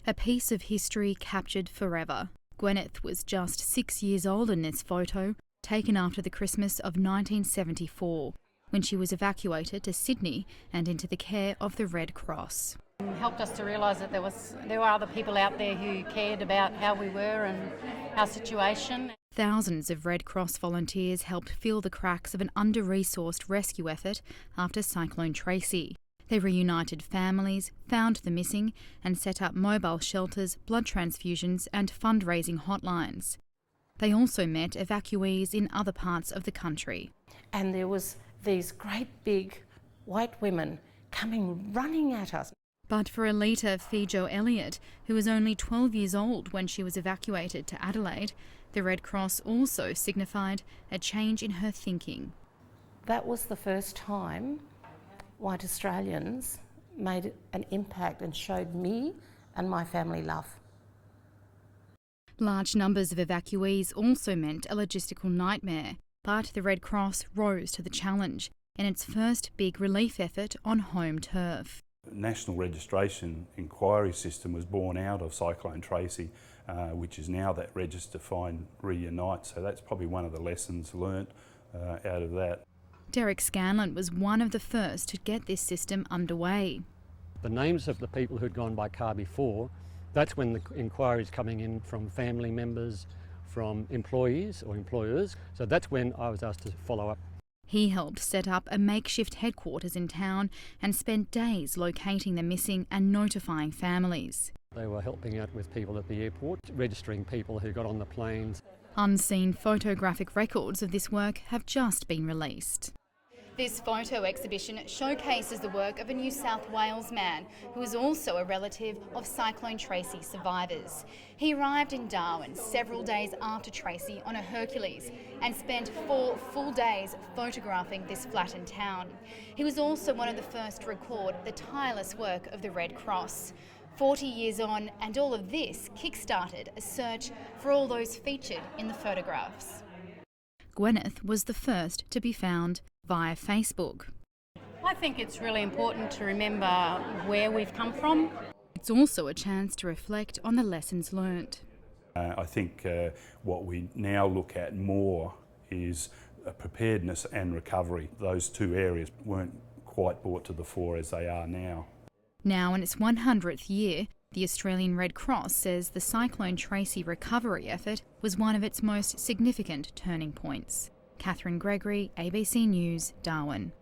A piece of history captured forever. Gwyneth was just 6 years old in this photo, taken after the Christmas of 1974, when she was evacuated to Sydney and into the care of the Red Cross. It helped us to realise that there were other people out there who cared about how we were and our situation. Thousands of Red Cross volunteers helped fill the cracks of an under-resourced rescue effort after Cyclone Tracy. They reunited families, found the missing, and set up mobile shelters, blood transfusions and fundraising hotlines. They also met evacuees in other parts of the country. And there was these great big white women coming running at us. But for Alita Fijo Elliott, who was only 12 years old when she was evacuated to Adelaide, the Red Cross also signified a change in her thinking. That was the first time white Australians made an impact and showed me and my family love. Large numbers of evacuees also meant a logistical nightmare, but the Red Cross rose to the challenge in its first big relief effort on home turf. The National Registration Inquiry System was born out of Cyclone Tracy, which is now that Register Find Reunite, so that's probably one of the lessons learnt out of that. Derek Scanlon was one of the first to get this system underway. The names of the people who'd gone by car before, that's when the inquiries coming in from family members, from employees or employers, so that's when I was asked to follow up. He helped set up a makeshift headquarters in town and spent days locating the missing and notifying families. They were helping out with people at the airport, registering people who got on the planes. Unseen photographic records of this work have just been released. This photo exhibition showcases the work of a New South Wales man who is also a relative of Cyclone Tracy survivors. He arrived in Darwin several days after Tracy on a Hercules and spent 4 full days photographing this flattened town. He was also one of the first to record the tireless work of the Red Cross. 40 years on, and all of this kick-started a search for all those featured in the photographs. Gwyneth was the first to be found via Facebook. I think it's really important to remember where we've come from. It's also a chance to reflect on the lessons learnt. I think what we now look at more is preparedness and recovery. Those two areas weren't quite brought to the fore as they are now. Now in its 100th year, the Australian Red Cross says the Cyclone Tracy recovery effort was one of its most significant turning points. Catherine Gregory, ABC News, Darwin.